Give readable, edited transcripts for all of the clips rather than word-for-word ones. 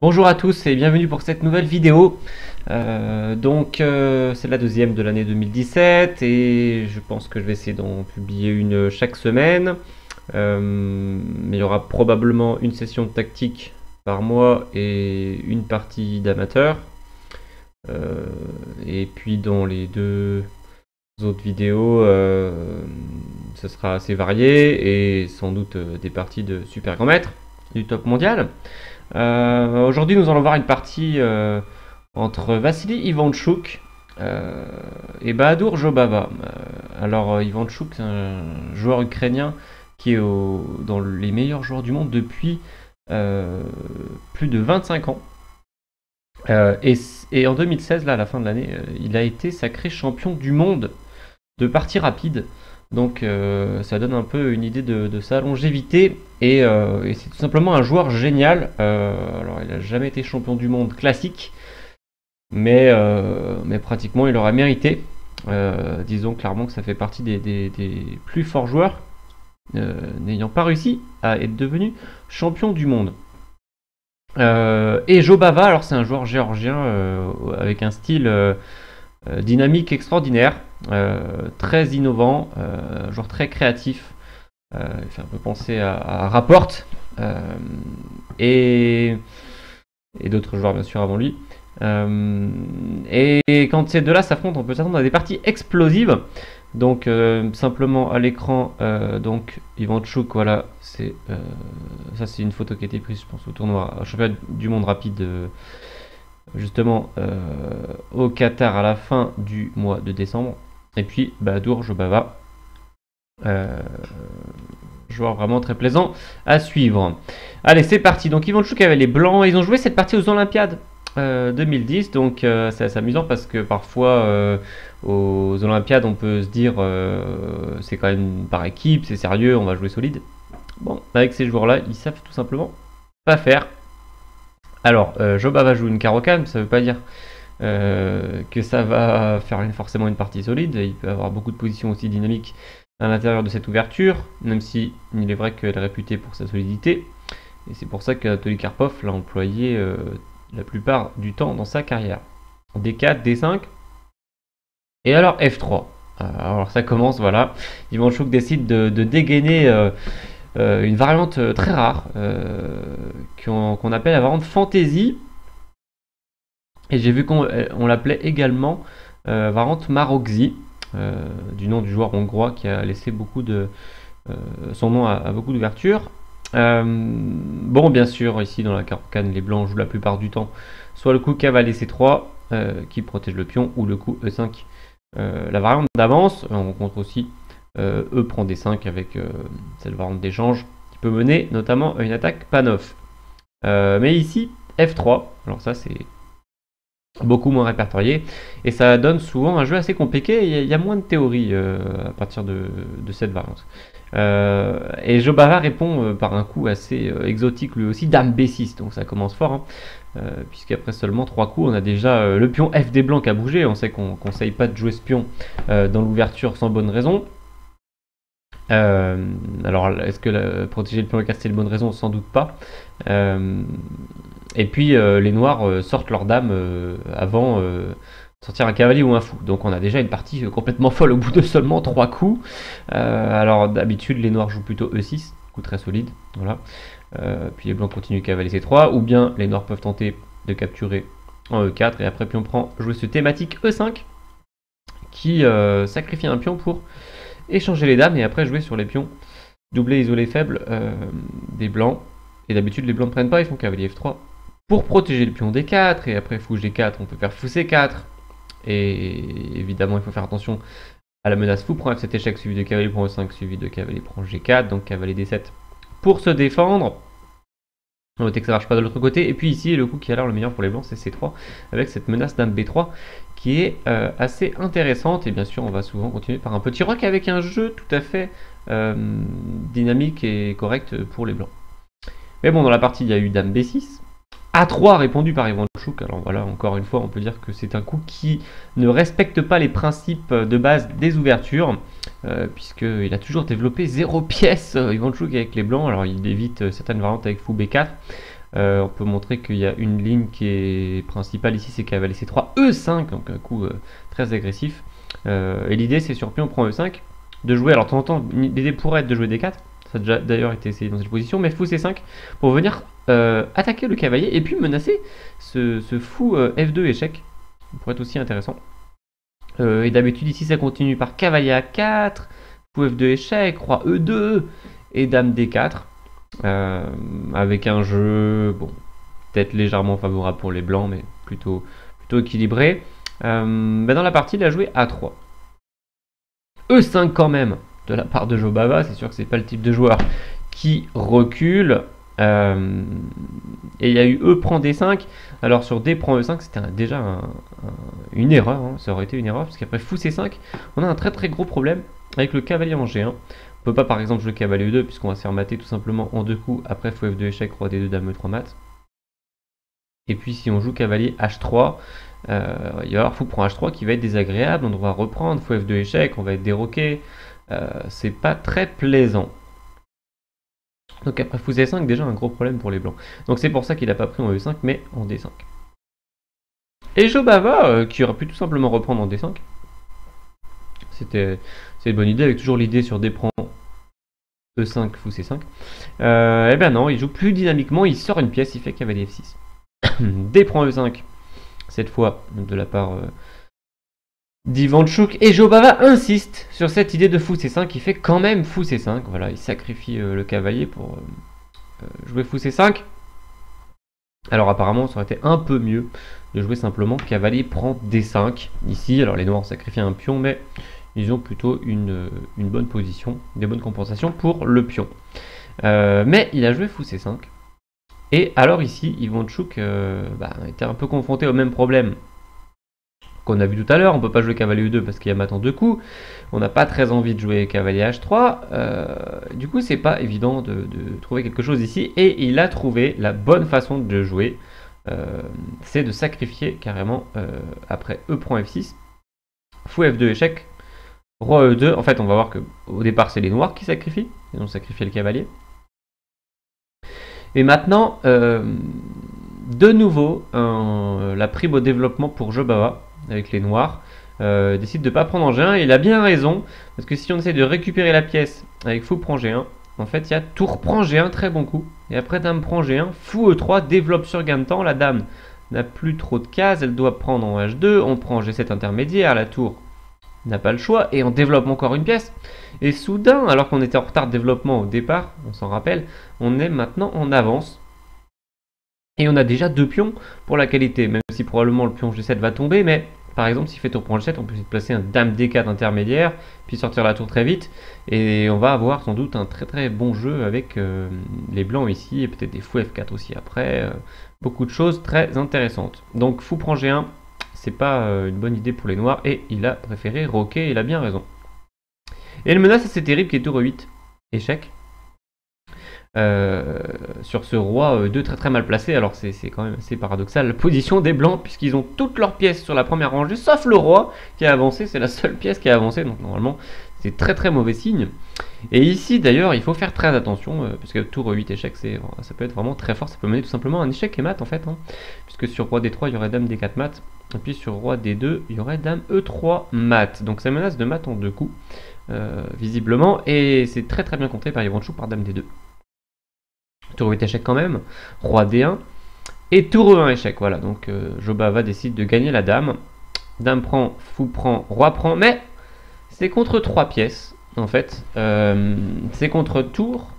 Bonjour à tous et bienvenue pour cette nouvelle vidéo. C'est la deuxième de l'année 2017 et je pense que je vais essayer d'en publier une chaque semaine. Mais il y aura probablement une session de tactique par mois et une partie d'amateur. Et puis dans les deux autres vidéos, ce sera assez varié et sans doute des parties de super grand maître du top mondial. Aujourd'hui, nous allons voir une partie entre Vassili Ivanchuk et Bahadur Jobava. Ivanchuk, c'est un joueur ukrainien qui est dans les meilleurs joueurs du monde depuis plus de 25 ans. Et en 2016, là, à la fin de l'année, il a été sacré champion du monde de partie rapide. Donc ça donne un peu une idée de sa longévité et c'est tout simplement un joueur génial. Alors il n'a jamais été champion du monde classique, mais pratiquement il aurait mérité. Disons clairement que ça fait partie des plus forts joueurs n'ayant pas réussi à être devenu champion du monde. Et Jobava, alors c'est un joueur géorgien avec un style dynamique extraordinaire, très innovant, joueur très créatif. Il fait un peu penser à Raporte et d'autres joueurs bien sûr avant lui. Et quand ces deux-là s'affrontent, on peut s'attendre à des parties explosives. Donc simplement à l'écran, donc Ivanchuk, voilà, ça c'est une photo qui a été prise, je pense, au tournoi au championnat du monde rapide. Justement au Qatar à la fin du mois de décembre. Et puis Bahadur Jobava, joueur vraiment très plaisant à suivre. Allez, c'est parti. Donc Ivanchuk avait les blancs, ils ont joué cette partie aux Olympiades 2010, donc c'est assez amusant parce que parfois aux Olympiades on peut se dire c'est quand même par équipe, c'est sérieux, on va jouer solide. Bon, avec ces joueurs là, ils savent tout simplement pas faire. Alors, Jobava joue une carocane, ça veut pas dire que ça va faire forcément une partie solide. Il peut avoir beaucoup de positions aussi dynamiques à l'intérieur de cette ouverture, même si il est vrai qu'elle est réputée pour sa solidité. Et c'est pour ça qu'Anatoly Karpov l'a employé la plupart du temps dans sa carrière. D4, D5, et alors F3. Alors ça commence, voilà. Ivanchuk décide de dégainer une variante très rare qu'on appelle la variante Fantasy. Et j'ai vu qu'on l'appelait également variante Maroczy, du nom du joueur hongrois qui a laissé son nom à beaucoup d'ouvertures. Bon, bien sûr, ici dans la carocane, les blancs jouent la plupart du temps soit le coup cavalier C3 qui protège le pion, ou le coup E5, la variante d'avance. On rencontre aussi E prend D5 avec cette variante d'échange qui peut mener notamment à une attaque Panov. Mais ici, F3, alors ça c'est beaucoup moins répertorié et ça donne souvent un jeu assez compliqué. Il y a moins de théorie à partir de cette variante. Et Jobava répond par un coup assez exotique lui aussi, Dame B6, donc ça commence fort, hein, puisqu'après seulement 3 coups on a déjà le pion F des blancs qui a bougé. On sait qu'on ne conseille pas de jouer ce pion dans l'ouverture sans bonne raison. Alors est-ce que protéger le pion et casser les bonnes raisons? Sans doute pas. Et puis les noirs sortent leur dame avant sortir un cavalier ou un fou. Donc on a déjà une partie complètement folle au bout de seulement 3 coups. Alors d'habitude les noirs jouent plutôt E6, coup très solide. Voilà. Puis les blancs continuent cavalier C3, ou bien les noirs peuvent tenter de capturer en E4 et après pion prend, jouer ce thématique E5 qui sacrifie un pion pour échanger les dames et après jouer sur les pions doublés isolés faibles des blancs. Et d'habitude les blancs ne prennent pas, ils font cavalier F3 pour protéger le pion D4, et après fou G4 on peut faire fou C4, et évidemment il faut faire attention à la menace fou prend F7 échec suivi de cavalier prend E5 suivi de cavalier prend G4, donc cavalier D7 pour se défendre. On noter que ça marche pas de l'autre côté. Et puis ici le coup qui a l'air le meilleur pour les blancs, c'est C3 avec cette menace dame B3 qui est assez intéressante. Et bien sûr on va souvent continuer par un petit roc avec un jeu tout à fait dynamique et correct pour les blancs. Mais bon, dans la partie il y a eu dame B6, A3 répondu par Ivanchuk. Alors voilà, encore une fois, on peut dire que c'est un coup qui ne respecte pas les principes de base des ouvertures, puisqu'il a toujours développé 0 pièce Ivanchuk avec les blancs. Alors il évite certaines variantes avec fou B4. On peut montrer qu'il y a une ligne qui est principale ici, c'est cavalier C3, E5, donc un coup très agressif. Et l'idée c'est sur pion prend E5 de jouer, alors de temps en temps l'idée pourrait être de jouer D4, ça a déjà d'ailleurs été essayé dans cette position, mais fou C5 pour venir attaquer le cavalier et puis menacer ce fou F2 échec, ça pourrait être aussi intéressant. Et d'habitude ici ça continue par cavalier A4, fou F2 échec, roi E2 et dame D4. Avec un jeu, bon, peut-être légèrement favorable pour les blancs, mais plutôt équilibré. Dans la partie, il a joué A3. E5 quand même, de la part de Jobava, c'est sûr que c'est pas le type de joueur qui recule. Et il y a eu E prend D5. Alors sur D prend E5, c'était déjà une erreur, hein. Ça aurait été une erreur, parce qu'après fou C5, on a un très très gros problème avec le cavalier en G1. On peut pas par exemple jouer cavalier E2 puisqu'on va se faire mater tout simplement en 2 coups. Après fou F2 échec, roi D2, dame E3 mat. Et puis si on joue cavalier H3, il va y avoir fou prend H3 qui va être désagréable. On devra reprendre fou F2 échec, on va être déroqué. C'est pas très plaisant. Donc après fou C5, déjà un gros problème pour les blancs. Donc c'est pour ça qu'il n'a pas pris en E5 mais en D5. Et Jobava qui aurait pu tout simplement reprendre en D5. C'est une bonne idée avec toujours l'idée sur D prend E5, fou C5. Eh ben non, il joue plus dynamiquement, il sort une pièce, il fait cavalier F6. D prend E5, cette fois de la part d'Ivanchuk. Et Jobava insiste sur cette idée de fou C5, il fait quand même fou C5. Voilà, il sacrifie le cavalier pour jouer fou C5. Alors apparemment, ça aurait été un peu mieux de jouer simplement cavalier prend D5. Ici, alors les noirs sacrifient un pion, mais ils ont plutôt une bonne position, des bonnes compensations pour le pion. Mais il a joué fou C5. Et alors ici, Ivanchuk était un peu confronté au même problème qu'on a vu tout à l'heure. On ne peut pas jouer cavalier E2 parce qu'il y a mat en 2 coups. On n'a pas très envie de jouer cavalier H3. Du coup, c'est pas évident de trouver quelque chose ici. Et il a trouvé la bonne façon de jouer. C'est de sacrifier carrément après E prend F6. Fou F2 échec. Roi E2, en fait on va voir qu'au départ c'est les noirs qui sacrifient, ils ont sacrifié le cavalier. Et maintenant, de nouveau, la prime au développement pour Jobava, avec les noirs, décide de ne pas prendre en G1, et il a bien raison, parce que si on essaie de récupérer la pièce avec fou prend G1, en fait il y a tour prend G1, très bon coup, et après dame prend G1, fou E3, développe sur gain de temps, la dame n'a plus trop de cases, elle doit prendre en H2, on prend G7 intermédiaire, la tour n'a pas le choix et on développe encore une pièce. Et soudain, alors qu'on était en retard de développement au départ, on s'en rappelle, on est maintenant en avance. Et on a déjà 2 pions pour la qualité, même si probablement le pion G7 va tomber, mais par exemple s'il fait tour prend G7, on peut essayer de placer un dame D4 intermédiaire, puis sortir la tour très vite, et on va avoir sans doute un très très bon jeu avec les blancs ici, et peut-être des fous F4 aussi après, beaucoup de choses très intéressantes. Donc fou prend G1, c'est pas une bonne idée pour les noirs et il a préféré roquer, il a bien raison. Et une menace assez terrible qui est tour E8, échec. Sur ce roi 2 très très mal placé, alors c'est quand même assez paradoxal la position des blancs puisqu'ils ont toutes leurs pièces sur la première rangée sauf le roi qui a avancé, c'est la seule pièce qui a avancé, donc normalement c'est très très mauvais signe. Et ici d'ailleurs il faut faire très attention parce que tour E8 échec ça peut être vraiment très fort, ça peut mener tout simplement à un échec et mat en fait, hein, puisque sur roi D3 il y aurait dame D4 mat, et puis sur roi D2 il y aurait dame E3 mat, donc ça menace de mat en 2 coups visiblement, et c'est très très bien contré par Ivanchuk par dame D2. Tour 8 échec quand même, roi D1, et tour E1 échec, voilà, donc Jobava décide de gagner la dame, dame prend, fou prend, roi prend, mais c'est contre 3 pièces, en fait, c'est contre tour,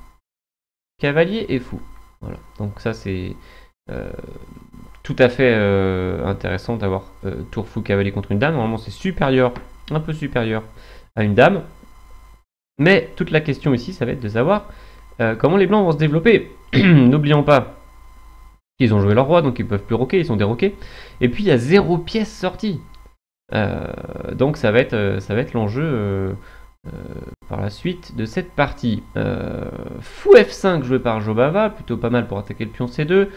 cavalier et fou, voilà, donc ça c'est tout à fait intéressant d'avoir tour, fou, cavalier contre une dame, normalement c'est supérieur, un peu supérieur à une dame, mais toute la question ici ça va être de savoir comment les blancs vont se développer. N'oublions pas qu'ils ont joué leur roi, donc ils peuvent plus roquer, ils sont déroqués. Et puis il y a 0 pièce sortie. Donc ça va être l'enjeu par la suite de cette partie. Fou F5 joué par Jobava, plutôt pas mal pour attaquer le pion C2.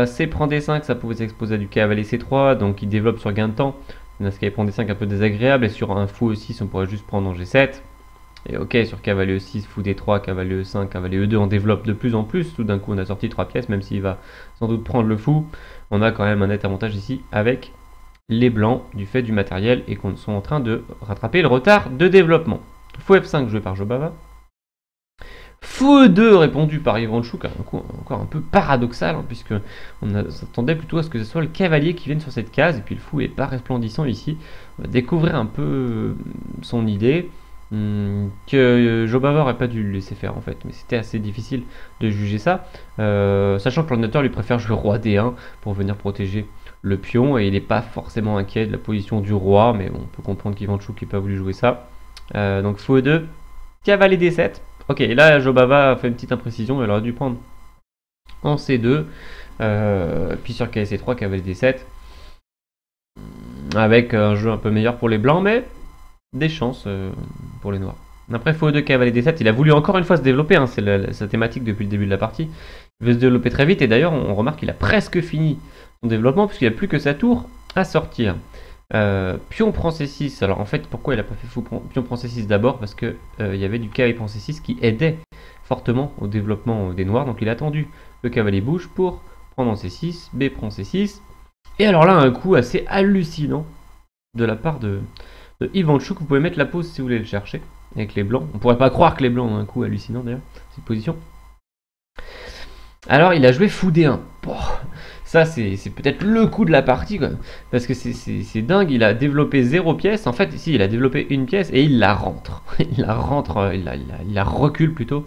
C prend D5, ça pouvait s'exposer à du cavalier C3, donc il développe sur gain de temps. Ce cavalier prend D5 un peu désagréable, et sur un fou E6 on pourrait juste prendre en G7. Et ok, sur cavalier E6, fou D3, cavalier E5, cavalier E2, on développe de plus en plus. Tout d'un coup on a sorti 3 pièces, même s'il va sans doute prendre le fou. On a quand même un net avantage ici avec les blancs du fait du matériel et qu'on sont en train de rattraper le retard de développement. Fou F5 joué par Jobava. Fou E2 répondu par Ivanchuk, encore un peu paradoxal, hein, puisque on s'attendait plutôt à ce que ce soit le cavalier qui vienne sur cette case, et puis le fou est pas resplendissant ici. On va découvrir un peu son idée, que Jobava aurait pas dû le laisser faire en fait, mais c'était assez difficile de juger ça, sachant que l'ordinateur lui préfère jouer roi D1 pour venir protéger le pion, et il n'est pas forcément inquiet de la position du roi, mais on peut comprendre qu'Ivanchuk n'ait pas voulu jouer ça. Donc fou E2, cavalier D7. Ok, et là Jobava a fait une petite imprécision, elle aurait dû prendre en C2, puis sur KC3, cavalier D7, avec un jeu un peu meilleur pour les blancs, mais des chances pour les noirs. Après fou E2, cavalier D7, il a voulu encore une fois se développer, hein, c'est sa thématique depuis le début de la partie. Il veut se développer très vite, et d'ailleurs on remarque qu'il a presque fini son développement, puisqu'il n'y a plus que sa tour à sortir. Pion prend C6, alors en fait pourquoi il n'a pas fait fou pion prend C6 d'abord? Parce que il y avait du cavalier prend C6 qui aidait fortement au développement des noirs, donc il a attendu le cavalier bouge pour prendre en C6, B prend C6, et alors là un coup assez hallucinant de la part de Ivanchuk. Vous pouvez mettre la pause si vous voulez le chercher avec les blancs, on pourrait pas croire que les blancs ont un coup hallucinant d'ailleurs, cette position. Alors il a joué fou D1. Bon, ça c'est peut-être le coup de la partie quoi. Parce que c'est dingue, il a développé 0 pièce. En fait ici il a développé une pièce et il la rentre. il la recule plutôt.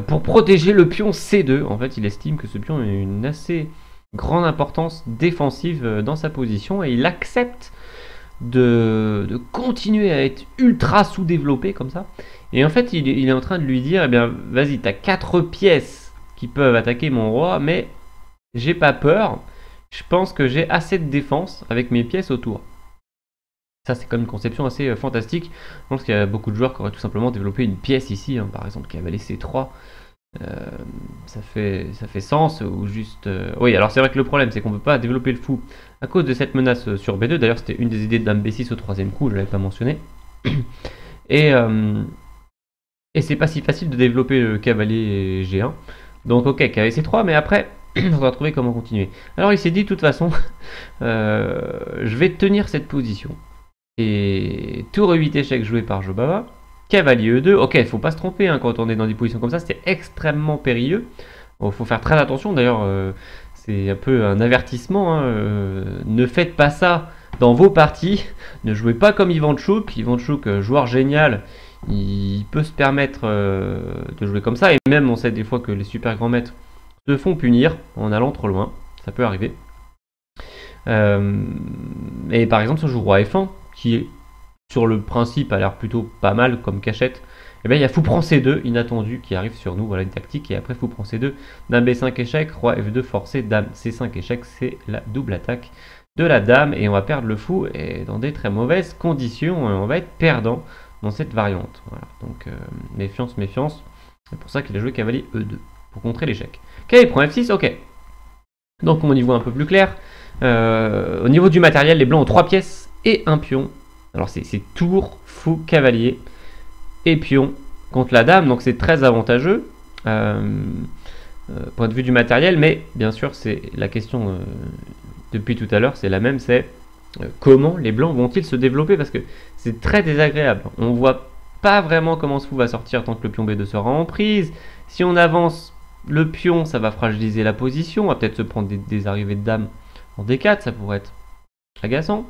Pour protéger le pion C2. En fait il estime que ce pion a une assez grande importance défensive dans sa position. Et il accepte de continuer à être ultra sous-développé comme ça. Et en fait il est en train de lui dire, eh bien vas-y, t'as 4 pièces qui peuvent attaquer mon roi, mais j'ai pas peur, je pense que j'ai assez de défense avec mes pièces autour. Ça c'est comme une conception assez fantastique. Je pense qu'il y a beaucoup de joueurs qui auraient tout simplement développé une pièce ici, hein, par exemple cavalier C3. Ça fait sens, ou juste... Oui, alors c'est vrai que le problème c'est qu'on peut pas développer le fou à cause de cette menace sur B2. D'ailleurs c'était une des idées de dame B6 au troisième coup, je l'avais pas mentionné. Et c'est pas si facile de développer le cavalier G1. Donc ok, cavalier C3, mais après, on va trouver comment continuer. Alors il s'est dit, de toute façon, je vais tenir cette position. Et tour E8 échec joué par Jobava. Cavalier E2, ok, il faut pas se tromper hein, quand on est dans des positions comme ça, c'est extrêmement périlleux. Il faut faire très attention, d'ailleurs, c'est un peu un avertissement. Hein, ne faites pas ça dans vos parties. Ne jouez pas comme Ivanchuk. Ivanchuk, joueur génial. Il peut se permettre de jouer comme ça, et même on sait des fois que les super grands maîtres se font punir en allant trop loin, ça peut arriver. Et par exemple, ce joue roi F1, qui est sur le principe a l'air plutôt pas mal comme cachette. Et bien il y a fou prend C2 inattendu qui arrive sur nous, voilà une tactique, et après fou prend C2, dame B5 échec, roi F2 forcé, dame C5 échec, c'est la double attaque de la dame, et on va perdre le fou et dans des très mauvaises conditions, on va être perdant dans cette variante. Voilà. Donc méfiance, méfiance. C'est pour ça qu'il a joué cavalier E2 pour contrer l'échec. Cavalier prend F6, ok. Donc on y voit un peu plus clair. Au niveau du matériel, les blancs ont 3 pièces et un pion. Alors c'est tour, fou, cavalier et pion contre la dame, donc c'est très avantageux point de vue du matériel, mais bien sûr c'est la question depuis tout à l'heure, c'est la même, c'est comment les blancs vont-ils se développer, parce que c'est très désagréable. On voit pas vraiment comment ce fou va sortir tant que le pion B2 sera en prise. Si on avance le pion, ça va fragiliser la position, on va peut-être se prendre des arrivées de dame en D4, ça pourrait être agaçant.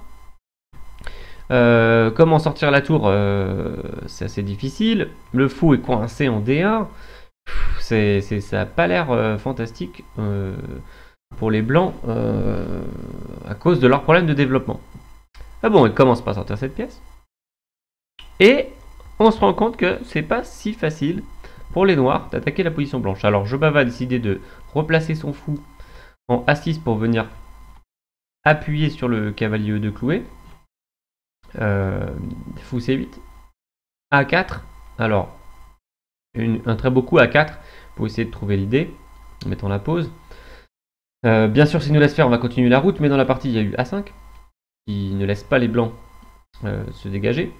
Comment sortir la tour, c'est assez difficile. Le fou est coincé en D1. Ça n'a pas l'air fantastique pour les blancs à cause de leur problème de développement. Ah bon, il commence par sortir cette pièce. Et on se rend compte que c'est pas si facile pour les noirs d'attaquer la position blanche. Alors Jobava a décidé de replacer son fou en A6 pour venir appuyer sur le cavalier E2 cloué. Fou C8. A4. Alors, un très beau coup A4 pour essayer de trouver l'idée, en mettant la pause. Bien sûr, s'il nous laisse faire, on va continuer la route, mais dans la partie, il y a eu A5, qui ne laisse pas les blancs se dégager.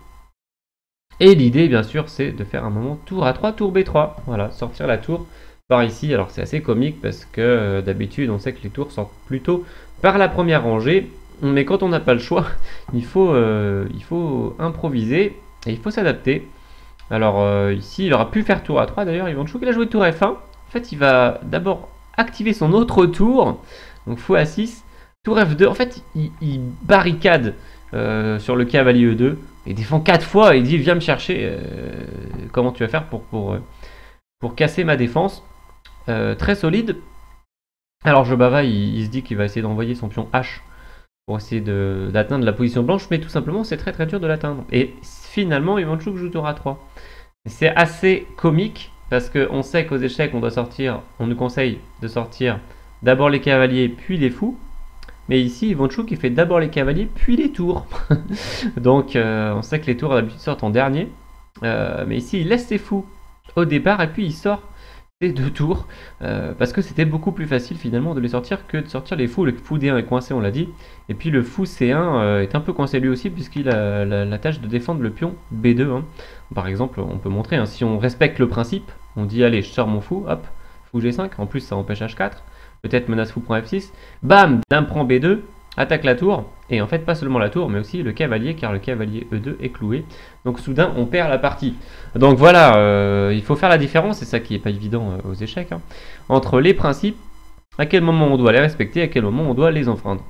Et l'idée, bien sûr, c'est de faire un moment tour A3, tour B3. Voilà, sortir la tour par ici. Alors, c'est assez comique parce que d'habitude, on sait que les tours sortent plutôt par la première rangée. Mais quand on n'a pas le choix, il faut improviser et il faut s'adapter. Alors, ici, il aurait pu faire tour A3 d'ailleurs. Ivanchuk, il a joué tour F1. En fait, il va d'abord activer son autre tour. Donc, fou A6. Tour F2. En fait, il barricade sur le cavalier E2. Il défend 4 fois et il dit viens me chercher. Comment tu vas faire pour casser ma défense. Très solide. Alors Jobava il se dit qu'il va essayer d'envoyer son pion H pour essayer d'atteindre la position blanche, mais tout simplement c'est très très dur de l'atteindre. Et finalement Ivanchuk joue tour A3. C'est assez comique parce qu'on sait qu'aux échecs on nous conseille de sortir d'abord les cavaliers puis les fous. Mais ici, Ivanchuk, il fait d'abord les cavaliers, puis les tours. Donc, on sait que les tours, d'habitude, sortent en dernier. Mais ici, il laisse ses fous au départ, et puis il sort ses 2 tours. Parce que c'était beaucoup plus facile, finalement, de les sortir que de sortir les fous. Le fou D1 est coincé, on l'a dit. Et puis, le fou C1 est un peu coincé lui aussi, puisqu'il a la tâche de défendre le pion B2. Hein. Par exemple, on peut montrer, hein, si on respecte le principe, on dit, allez, je sors mon fou, hop, fou G5. En plus, ça empêche H4. Peut-être menace fou prend F6, bam, dame prend B2, attaque la tour, et en fait pas seulement la tour, mais aussi le cavalier, car le cavalier E2 est cloué. Donc soudain, on perd la partie. Donc voilà, il faut faire la différence, c'est ça qui n'est pas évident aux échecs, hein, entre les principes, à quel moment on doit les respecter, à quel moment on doit les enfreindre.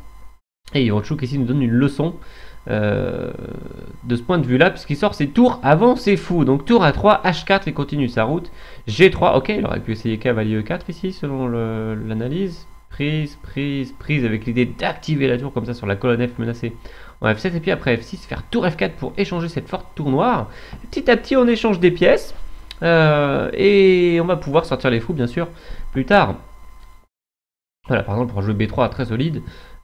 Et Ivanchuk ici nous donne une leçon de ce point de vue là, puisqu'il sort ses tours avant ses fous. Donc tour A3, H4, il continue sa route. G3, ok, il aurait pu essayer cavalier E4 ici selon l'analyse. Prise, prise, prise, avec l'idée d'activer la tour comme ça sur la colonne F menacée en F7, et puis après F6, faire tour F4 pour échanger cette forte tour noire. Petit à petit, on échange des pièces, et on va pouvoir sortir les fous, bien sûr, plus tard. Voilà, par exemple, pour jouer B3 très solide,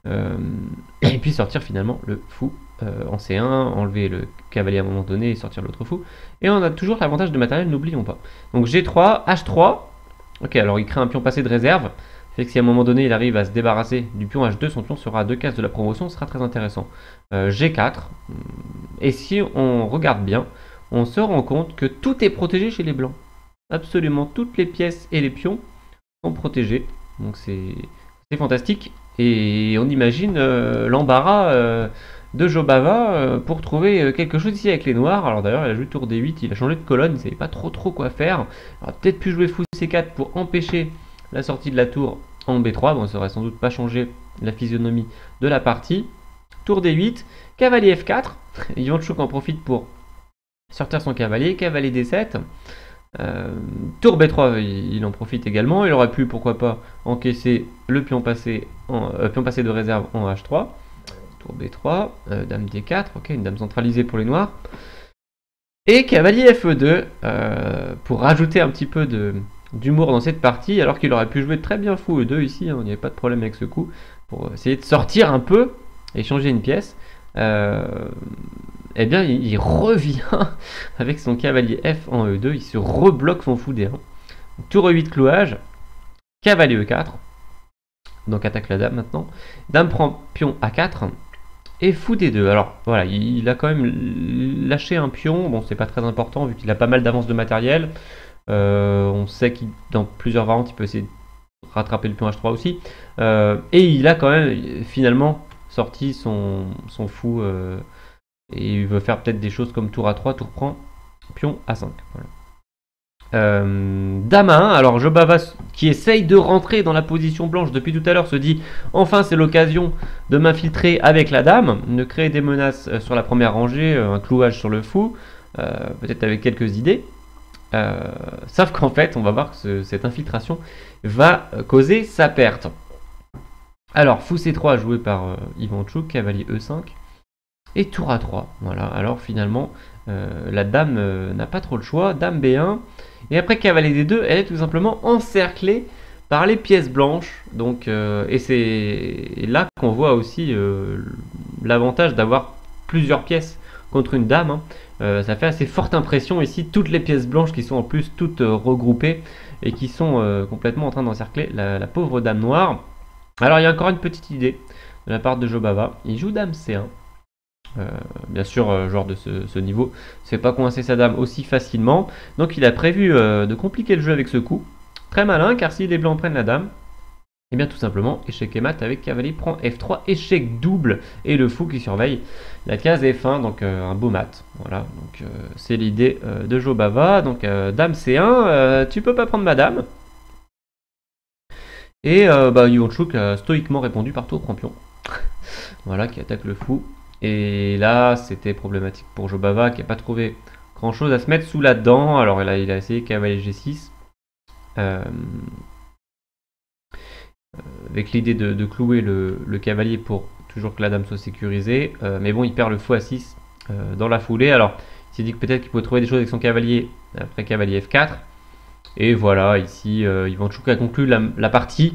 et puis sortir finalement le fou en C1, enlever le cavalier à un moment donné et sortir l'autre fou. Et on a toujours l'avantage de matériel, n'oublions pas. Donc G3, H3, ok, alors il crée un pion passé de réserve, fait que si à un moment donné il arrive à se débarrasser du pion H2, son pion sera à 2 cases de la promotion, ce sera très intéressant. G4, et si on regarde bien, on se rend compte que tout est protégé chez les blancs. Absolument toutes les pièces et les pions sont protégés, donc c'est fantastique. Et on imagine l'embarras de Jobava pour trouver quelque chose ici avec les noirs. Alors d'ailleurs, il a joué tour D8, il a changé de colonne, il ne savait pas trop quoi faire. Il aurait peut-être pu jouer fou C4 pour empêcher la sortie de la tour en B3. Bon, ça aurait sans doute pas changé la physionomie de la partie. Tour D8, cavalier F4. Ivanchuk en profite pour sortir son cavalier, cavalier D7. Tour B3, il en profite également. Il aurait pu, pourquoi pas, encaisser le pion passé de réserve en H3. Tour B3, dame D4, ok, une dame centralisée pour les noirs. Et cavalier FE2, pour rajouter un petit peu d'humour dans cette partie, alors qu'il aurait pu jouer très bien fou E2 ici, hein, il n'y avait pas de problème avec ce coup, pour essayer de sortir un peu et changer une pièce. Eh bien, il revient avec son cavalier F en E2, il se rebloque son fou D1. Tour E8 clouage, cavalier E4, donc attaque la dame maintenant. Dame prend pion A4 et fou D2. Alors voilà, il a quand même lâché un pion, bon c'est pas très important vu qu'il a pas mal d'avance de matériel. On sait qu'il dans plusieurs variantes il peut essayer de rattraper le pion H3 aussi. Et il a quand même finalement sorti son fou. Et il veut faire peut-être des choses comme tour A3, tour prend, pion A5. Voilà. Dame A1, alors Jobava qui essaye de rentrer dans la position blanche depuis tout à l'heure se dit enfin c'est l'occasion de m'infiltrer avec la dame, de créer des menaces sur la première rangée, un clouage sur le fou, peut-être avec quelques idées. Sauf qu'en fait on va voir que cette infiltration va causer sa perte. Alors fou C3 joué par Ivanchuk, cavalier E5. Et tour A3, voilà, alors finalement la dame n'a pas trop le choix, dame B1, et après cavalier D2, elle est tout simplement encerclée par les pièces blanches, donc, et c'est là qu'on voit aussi l'avantage d'avoir plusieurs pièces contre une dame, hein. Ça fait assez forte impression ici, toutes les pièces blanches qui sont en plus toutes regroupées et qui sont complètement en train d'encercler la pauvre dame noire. Alors il y a encore une petite idée de la part de Jobava, il joue dame C1. Bien sûr, joueur de ce niveau, ne fait pas coincer sa dame aussi facilement, donc il a prévu de compliquer le jeu avec ce coup. Très malin, car si les blancs prennent la dame, et bien tout simplement, échec et mat avec cavalier prend F3, échec double, et le fou qui surveille la case F1, donc un beau mat. Voilà, donc c'est l'idée de Jobava, donc dame C1, tu peux pas prendre ma dame. Et Ivanchuk a stoïquement répondu par tour prend pion. Voilà, qui attaque le fou. Et là, c'était problématique pour Jobava qui n'a pas trouvé grand chose à se mettre sous la dent. Alors là, il a essayé cavalier G6. Avec l'idée de clouer le cavalier pour toujours que la dame soit sécurisée. Mais bon, il perd le fou à 6 dans la foulée. Alors, il s'est dit que peut-être qu'il pouvait trouver des choses avec son cavalier après cavalier F4. Et voilà, ici, Ivanchuk a conclu la partie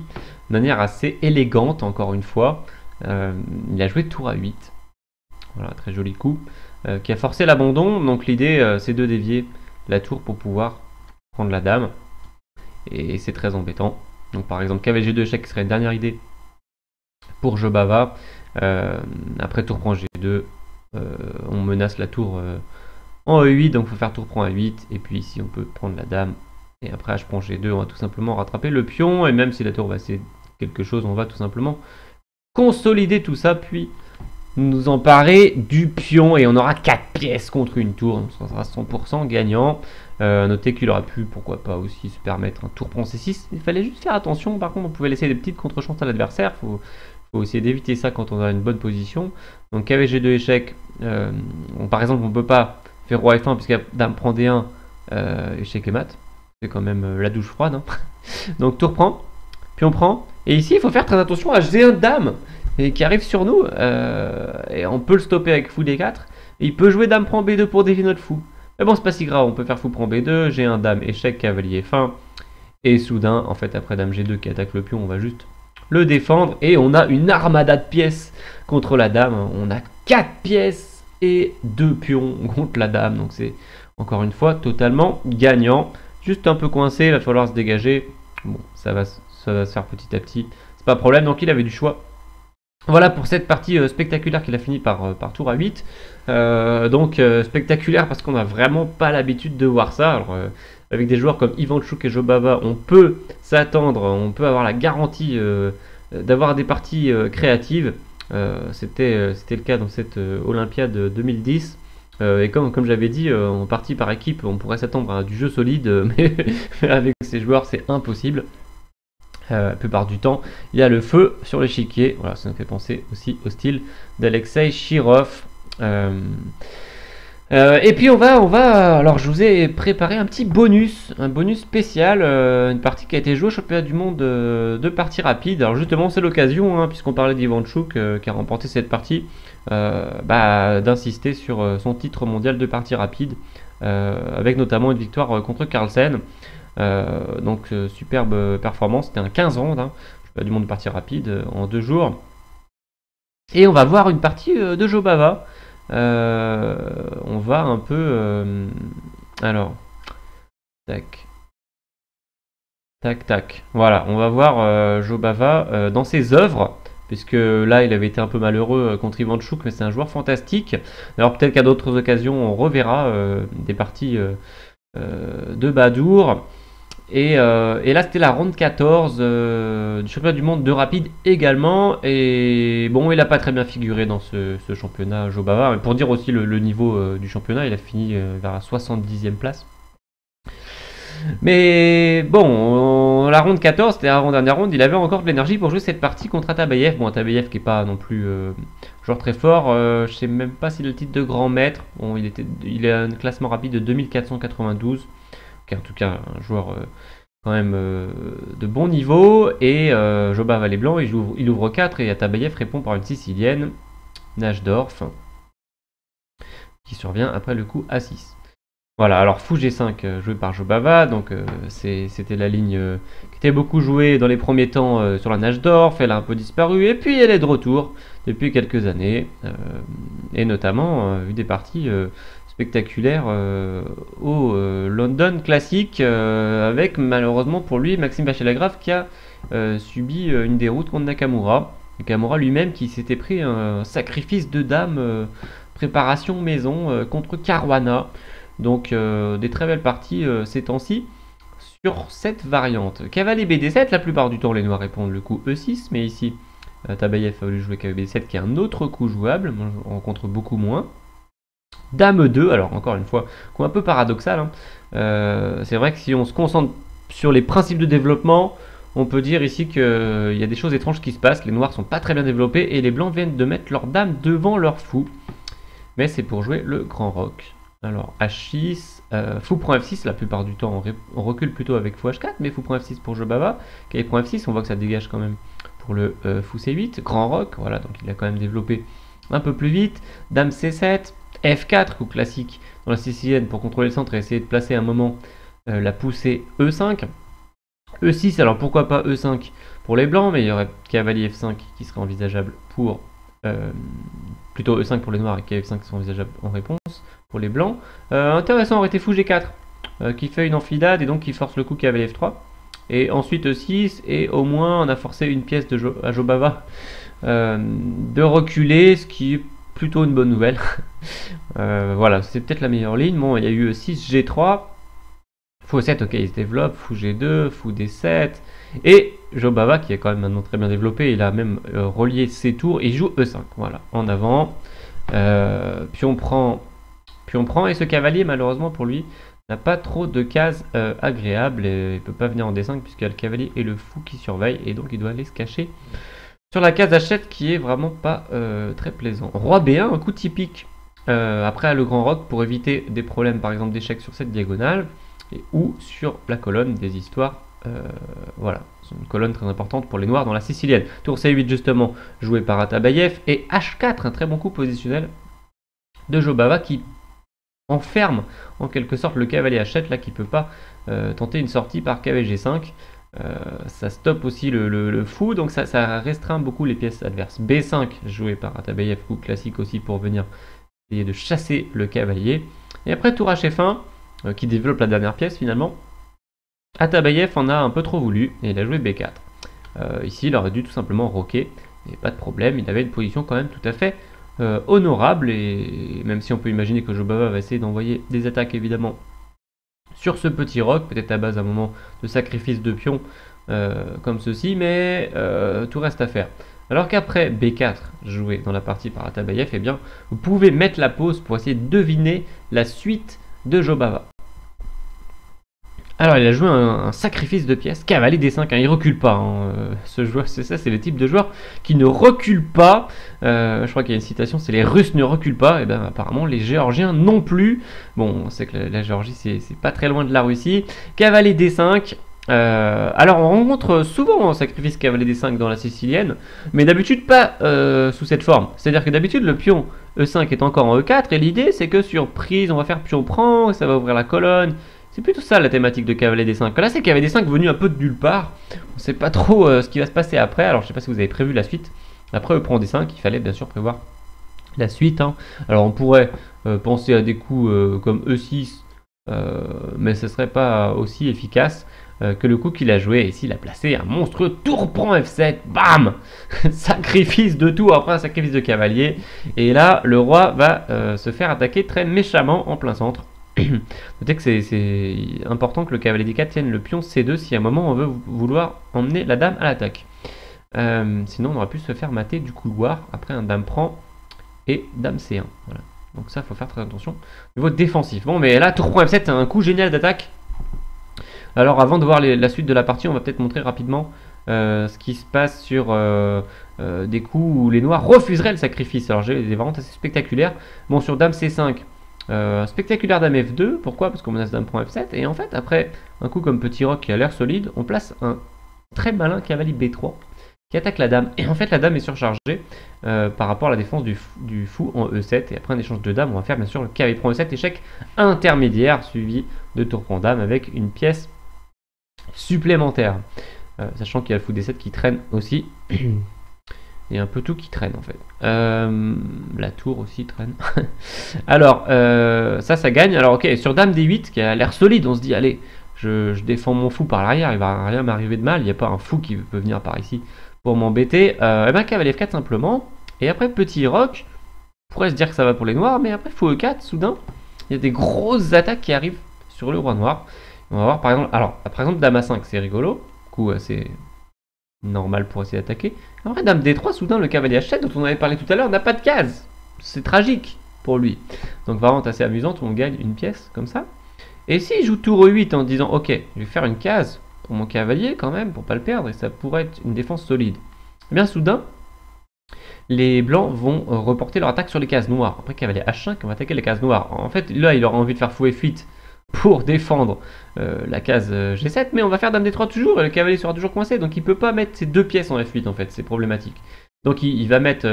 de manière assez élégante, encore une fois. Il a joué tour à 8. Voilà, très joli coup. Qui a forcé l'abandon. Donc l'idée, c'est de dévier la tour pour pouvoir prendre la dame. Et c'est très embêtant. Donc par exemple, cavalier G2 échec serait une dernière idée pour Jobava. Après tour prend G2. On menace la tour en E8. Donc il faut faire tour prend A8. Et puis ici, on peut prendre la dame. Et après H prend G2. On va tout simplement rattraper le pion. Et même si la tour va essayer quelque chose, on va tout simplement consolider tout ça. Puis nous emparer du pion et on aura 4 pièces contre une tour, donc ça sera 100% gagnant. Notez qu'il aurait pu, pourquoi pas aussi, se permettre un tour prend C6. Il fallait juste faire attention, par contre on pouvait laisser des petites contre-chances à l'adversaire, faut essayer d'éviter ça quand on a une bonne position. Donc cavalier G2 échec, par exemple on peut pas faire roi F1 puisque dame prend D1, échec et mat, c'est quand même la douche froide. Hein. Donc tour prend, puis on prend, et ici il faut faire très attention à G1 dame, et qui arrive sur nous, et on peut le stopper avec fou D4, et il peut jouer dame prend B2 pour dévier notre fou. Mais bon, c'est pas si grave, on peut faire fou prend B2, G1 dame, échec, cavalier F1, et soudain, en fait, après dame G2 qui attaque le pion, on va juste le défendre, et on a une armada de pièces contre la dame, on a 4 pièces et 2 pions contre la dame, donc c'est, encore une fois, totalement gagnant. Juste un peu coincé, il va falloir se dégager, bon, ça va se faire petit à petit, c'est pas un problème, donc il avait du choix. Voilà pour cette partie spectaculaire qu'il a fini par tour à 8. Donc spectaculaire parce qu'on n'a vraiment pas l'habitude de voir ça. Alors, avec des joueurs comme Ivanchuk et Jobava, on peut s'attendre, on peut avoir la garantie d'avoir des parties créatives. C'était le cas dans cette Olympiade 2010. Et comme j'avais dit, en partie par équipe, on pourrait s'attendre à du jeu solide, mais avec ces joueurs, c'est impossible. La plupart du temps, il y a le feu sur l'échiquier. Voilà, ça me fait penser aussi au style d'Alexei Shirov. Et puis on va. Alors, je vous ai préparé un petit bonus, un bonus spécial, une partie qui a été jouée au championnat du monde de partie rapide. Alors justement, c'est l'occasion, hein, puisqu'on parlait d'Ivanchuk qui a remporté cette partie, d'insister sur son titre mondial de partie rapide, avec notamment une victoire contre Carlsen. Donc superbe performance, c'était un 15 rounds, hein, du monde de partie rapide en 2 jours. Et on va voir une partie de Jobava. On va un peu... alors, tac, tac, tac. Voilà, on va voir Jobava dans ses œuvres, puisque là il avait été un peu malheureux contre Ivanchuk, mais c'est un joueur fantastique. Alors peut-être qu'à d'autres occasions on reverra des parties de Badour. Et là c'était la ronde 14 du championnat du monde de rapide également. Et bon, il n'a pas très bien figuré dans ce championnat Jobava. Mais pour dire aussi le niveau du championnat, il a fini vers la 70e place. Mais bon, la ronde 14, c'était la dernière ronde, il avait encore de l'énergie pour jouer cette partie contre Atabayev. Bon, Atabayev qui n'est pas non plus joueur très fort, je sais même pas s'il a le titre de grand maître. Bon, il a un classement rapide de 2492. En tout cas un joueur quand même de bon niveau. Et Jobava les blancs, il ouvre 4 et Atabayev répond par une sicilienne, Najdorf, qui survient après le coup A6. Voilà, alors fou G5 joué par Jobava, donc c'était la ligne qui était beaucoup jouée dans les premiers temps sur la Najdorf. Elle a un peu disparu et puis elle est de retour depuis quelques années, et notamment eu des parties spectaculaire au London Classic, avec malheureusement pour lui Maxime Bachelagrave qui a subi une déroute contre Nakamura. Nakamura lui-même qui s'était pris un sacrifice de dame préparation maison contre Caruana. Donc des très belles parties ces temps-ci sur cette variante. Cavalier BD7, la plupart du temps les noirs répondent le coup E6, mais ici Tabayev a voulu jouer cavalier BD7 qui est un autre coup jouable, moi je rencontre beaucoup moins. Dame 2, alors encore une fois, coup un peu paradoxal, hein. C'est vrai que si on se concentre sur les principes de développement, on peut dire ici qu'il y a des choses étranges qui se passent, les noirs sont pas très bien développés et les blancs viennent de mettre leur dame devant leur fou. Mais c'est pour jouer le grand roc. Alors H6, fou prend F6, la plupart du temps on recule plutôt avec fou H4, mais fou prend F6 pour jeu baba, cavalier prend F6, on voit que ça dégage quand même pour le fou C8, grand roc, voilà, donc il a quand même développé un peu plus vite, dame C7, F4, coup classique dans la sicilienne pour contrôler le centre et essayer de placer un moment la poussée E5, E6, alors pourquoi pas E5 pour les blancs, mais il y aurait cavalier F5 qui serait envisageable pour... plutôt E5 pour les noirs et cavalier F5 qui sont envisageables en réponse pour les blancs. Intéressant aurait été fou G4 qui fait une enfilade et donc qui force le coup cavalier F3. Et ensuite E6 et au moins on a forcé une pièce à Jobava de reculer, ce qui est plutôt une bonne nouvelle. Voilà, c'est peut-être la meilleure ligne. Bon, il y a eu E6, G3, fou 7, ok, il se développe, fou G2, fou D7, et Jobava qui est quand même maintenant très bien développé, il a même relié ses tours, et il joue E5, voilà, en avant, pion prend, et ce cavalier malheureusement pour lui n'a pas trop de cases agréables, et il peut pas venir en D5 puisqu'il y a le cavalier et le fou qui surveillent, et donc il doit aller se cacher sur la case H7 qui est vraiment pas très plaisant. Roi B1, un coup typique après le grand roc pour éviter des problèmes par exemple d'échecs sur cette diagonale, ou sur la colonne des histoires. Voilà, c'est une colonne très importante pour les noirs dans la sicilienne. Tour C8 justement, joué par Atabayev, et H4, un très bon coup positionnel de Jobava qui enferme en quelque sorte le cavalier H7 là qui peut pas tenter une sortie par cavalier G5. Ça stoppe aussi le fou, donc ça restreint beaucoup les pièces adverses. B5 joué par Atabayev, coup classique aussi pour venir essayer de chasser le cavalier. Et après tour H1 qui développe la dernière pièce finalement. Atabayev en a un peu trop voulu et il a joué B4. Ici il aurait dû tout simplement roquer, et pas de problème, il avait une position quand même tout à fait honorable, et même si on peut imaginer que Jobava va essayer d'envoyer des attaques évidemment sur ce petit roc, peut-être à base d'un moment de sacrifice de pion comme ceci, mais tout reste à faire. Alors qu'après B4 joué dans la partie par Atabayev, eh bien vous pouvez mettre la pause pour essayer de deviner la suite de Jobava. Alors il a joué un sacrifice de pièces, cavalier D5, hein, il recule pas, hein, ce joueur, c'est ça, c'est le type de joueur qui ne recule pas. Je crois qu'il y a une citation, c'est les Russes ne reculent pas, et bien apparemment les Géorgiens non plus. Bon, on sait que la Géorgie c'est pas très loin de la Russie. Cavalier D5. Alors on rencontre souvent un sacrifice cavalier D5 dans la sicilienne, mais d'habitude pas sous cette forme. C'est-à-dire que d'habitude le pion E5 est encore en E4 et l'idée c'est que sur prise on va faire pion prend, ça va ouvrir la colonne. C'est plutôt ça la thématique de cavalier D5. Là c'est cavalier D5 venu un peu de nulle part. On sait pas trop ce qui va se passer après. Alors je sais pas si vous avez prévu la suite. Après E prend D5, il fallait bien sûr prévoir la suite, hein. Alors on pourrait penser à des coups comme E6, mais ce serait pas aussi efficace que le coup qu'il a joué. Ici il a placé un monstrueux tour prend F7, bam. Sacrifice de tour après un sacrifice de cavalier, et là le roi va se faire attaquer très méchamment en plein centre. Notez que c'est important que le cavalier D4 tienne le pion C2 si à un moment on veut vouloir emmener la dame à l'attaque. Sinon on aurait pu se faire mater du couloir après un dame prend et dame C1. Voilà. Donc ça faut faire très attention au niveau défensif. Bon, mais là tour prend F7 c'est un coup génial d'attaque. Alors avant de voir la suite de la partie, on va peut-être montrer rapidement ce qui se passe sur des coups où les noirs refuseraient le sacrifice. Alors j'ai des variantes assez spectaculaires. Bon, sur dame C5, spectaculaire dame F2, pourquoi? Parce qu'on menace dame prend F7, et en fait après un coup comme petit roc qui a l'air solide, on place un très malin cavalier B3 qui attaque la dame, et en fait la dame est surchargée par rapport à la défense du fou en E7, et après un échange de dames on va faire bien sûr le cavalier prend E7, échec intermédiaire suivi de tour prend dame avec une pièce supplémentaire, sachant qu'il y a le fou D7 qui traîne aussi. Il y a un peu tout qui traîne en fait. La tour aussi traîne. Alors, ça gagne. Alors ok, sur Dame D8, qui a l'air solide, on se dit, allez, je défends mon fou par l'arrière, il va rien m'arriver de mal, il n'y a pas un fou qui peut venir par ici pour m'embêter. Et ben cavalier F4 simplement. Et après petit roc, on pourrait se dire que ça va pour les noirs, mais après fou E4, soudain, il y a des grosses attaques qui arrivent sur le roi noir. On va voir par exemple, alors par exemple Dame A5, c'est rigolo, coup assez normal pour essayer d'attaquer. Après Dame D3, soudain le cavalier H7 dont on avait parlé tout à l'heure n'a pas de case. C'est tragique pour lui. Donc vraiment assez amusante, on gagne une pièce comme ça. Et s'il joue tour E8 en disant ok, je vais faire une case pour mon cavalier quand même, pour pas le perdre, et ça pourrait être une défense solide. Eh bien soudain, les blancs vont reporter leur attaque sur les cases noires. Après cavalier H5, on va attaquer les cases noires. En fait, là, il aura envie de faire fou F8 pour défendre la case G7, mais on va faire Dame D3 toujours, et le cavalier sera toujours coincé, donc il peut pas mettre ses deux pièces en F8 en fait, c'est problématique. Donc il va mettre,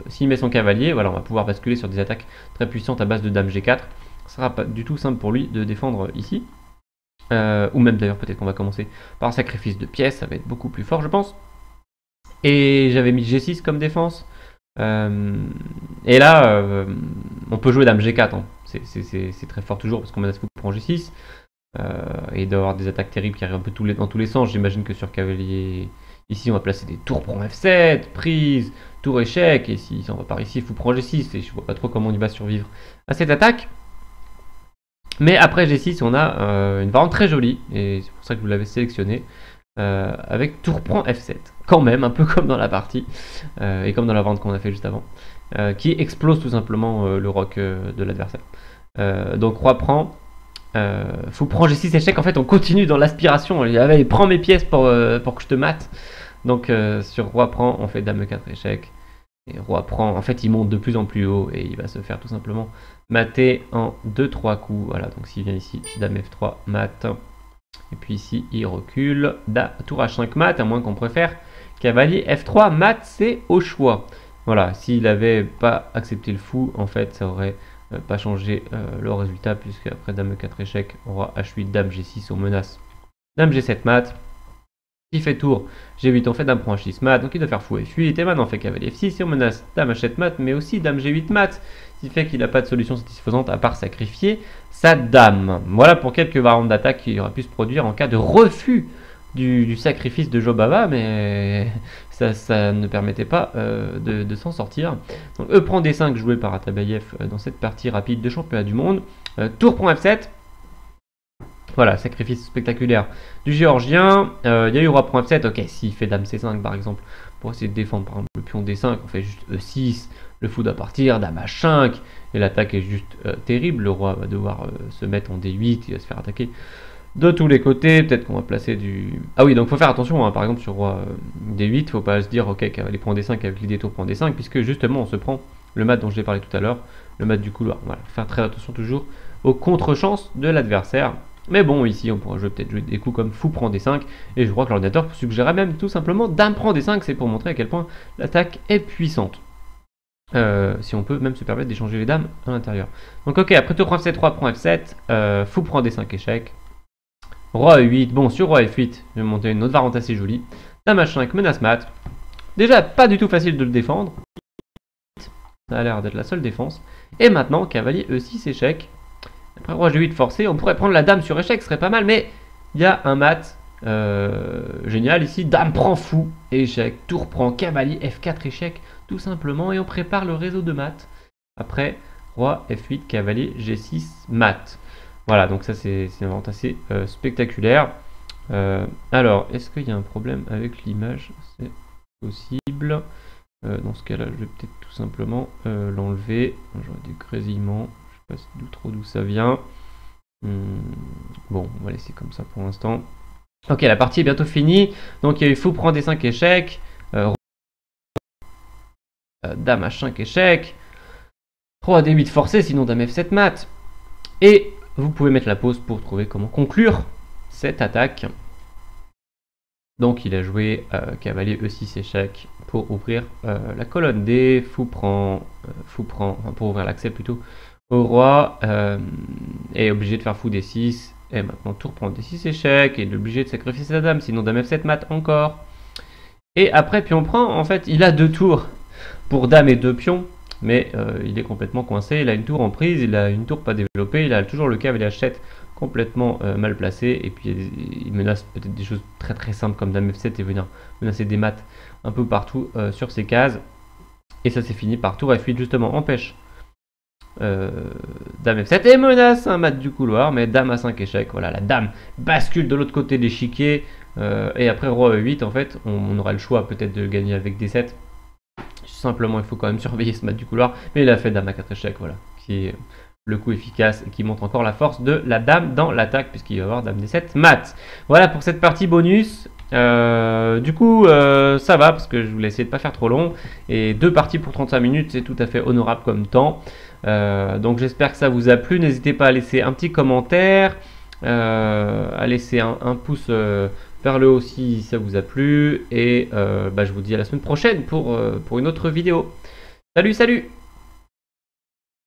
s'il met son cavalier, voilà, on va pouvoir basculer sur des attaques très puissantes à base de Dame G4. Ce sera pas du tout simple pour lui de défendre ici. Ou même d'ailleurs peut-être qu'on va commencer par un sacrifice de pièces, ça va être beaucoup plus fort je pense. Et j'avais mis G6 comme défense. Et là, on peut jouer Dame G4. Hein. C'est très fort toujours parce qu'on menace fou pour G6. Et d'avoir des attaques terribles qui arrivent un peu dans tous les sens. J'imagine que sur cavalier, ici on va placer des tours prend F7, prise, tour échec. Et si on va par ici, fou prend G6. Et je vois pas trop comment il va survivre à cette attaque. Mais après G6, on a une variante très jolie. Et c'est pour ça que vous l'avez sélectionné. Avec tour prend F7, quand même, un peu comme dans la partie, et comme dans la vente qu'on a fait juste avant, qui explose tout simplement le roc de l'adversaire. Donc roi prend, fou prend G6 échec, en fait on continue dans l'aspiration, il prend mes pièces pour que je te mate. Donc sur roi prend, on fait dame E4 échec, et roi prend, en fait il monte de plus en plus haut, et il va se faire tout simplement mater en 2-3 coups. Voilà, donc s'il vient ici, dame F3, mat. Et puis ici, il recule. Tour H5 mat, à moins qu'on préfère. Cavalier F3 mat, c'est au choix. Voilà, s'il n'avait pas accepté le fou, en fait, ça aurait pas changé le résultat, puisque après Dame E4 échec, roi H8, Dame G6, on menace. Dame G7 mat. Il fait tour G8, on fait Dame prend H6 mat, donc il doit faire fou F8, et maintenant on fait cavalier F6, et on menace Dame H7 mat, mais aussi Dame G8 mat, ce qui fait qu'il n'a pas de solution satisfaisante à part sacrifier sa dame. Voilà pour quelques variantes d'attaque qui auraient pu se produire en cas de refus du sacrifice de Jobava, mais ça ne permettait pas de s'en sortir. Donc E prend D5 joué par Atabayev dans cette partie rapide de championnat du monde. Tour prend F7. Voilà, sacrifice spectaculaire du géorgien. Il y a eu roi prend F7, ok, s'il fait dame C5 par exemple, pour essayer de défendre par exemple le pion D5, on fait juste E6, le fou doit partir, dame H5, et l'attaque est juste terrible, le roi va devoir se mettre en D8, il va se faire attaquer de tous les côtés, peut-être qu'on va placer du... Ah oui, donc faut faire attention, hein, par exemple sur roi D8, faut pas se dire, ok, cavalier prend D5 avec l'idée tour prend D5, puisque justement on se prend le mat dont je l'ai parlé tout à l'heure, le mat du couloir. Voilà, faut faire très attention toujours aux contre-chances de l'adversaire. Mais bon, ici on pourra peut-être jouer des coups comme fou prend D5, et je crois que l'ordinateur suggérerait même tout simplement dame prend D5, c'est pour montrer à quel point l'attaque est puissante. Si on peut même se permettre d'échanger les dames à l'intérieur. Donc ok, après tour prend F7, roi prend F7, fou prend D5 échec, roi E8, bon sur roi F8, je vais monter une autre variante assez jolie, dame H5, menace mat, déjà pas du tout facile de le défendre, ça a l'air d'être la seule défense, et maintenant cavalier E6 échec. Après roi G8 forcé, on pourrait prendre la dame sur échec, ce serait pas mal, mais il y a un mat génial ici. Dame prend fou, échec, tour prend, cavalier F4 échec, tout simplement, et on prépare le réseau de mat. Après roi F8, cavalier G6, mat. Voilà, donc ça c'est une vente assez spectaculaire. Alors, est-ce qu'il y a un problème avec l'image? C'est possible. Dans ce cas-là, je vais peut-être tout simplement l'enlever. J'aurais des grésillements. Je sais pas trop d'où ça vient. Bon, on va laisser comme ça pour l'instant. Ok, la partie est bientôt finie. Donc il y a eu fou prend D5 échec. Dame H5 échec. Roi D8 forcé, sinon dame F7 mat. Et vous pouvez mettre la pause pour trouver comment conclure cette attaque. Donc il a joué cavalier E6 échec pour ouvrir la colonne D. Fou prend, enfin, pour ouvrir l'accès plutôt au roi, est obligé de faire fou D6, et maintenant tour prend D6 échec, et est obligé de sacrifier sa dame, sinon dame F7 mat encore. Et après pion prend, en fait, il a 2 tours pour dame et 2 pions. Mais il est complètement coincé, il a une tour en prise, il a une tour pas développée, il a toujours le cavalier H7 complètement mal placé, et puis il menace peut-être des choses très très simples comme dame F7 et venir menacer des mates un peu partout sur ses cases. Et ça c'est fini par tour F8 justement, empêche dame F7 et menace un mat du couloir, mais dame à 5 échecs, voilà, la dame bascule de l'autre côté de l'échiquier, et après roi E8 en fait, on aura le choix peut-être de gagner avec D7. Simplement, il faut quand même surveiller ce mat du couloir. Mais il a fait dame à 4 échecs, voilà, qui est le coup efficace et qui montre encore la force de la dame dans l'attaque, puisqu'il va y avoir dame D7 mat. Voilà pour cette partie bonus. Du coup, ça va, parce que je voulais essayer de ne pas faire trop long. Et 2 parties pour 35 minutes, c'est tout à fait honorable comme temps. Donc j'espère que ça vous a plu. N'hésitez pas à laisser un petit commentaire, à laisser un pouce vers le haut si ça vous a plu, et je vous dis à la semaine prochaine pour une autre vidéo. Salut, salut!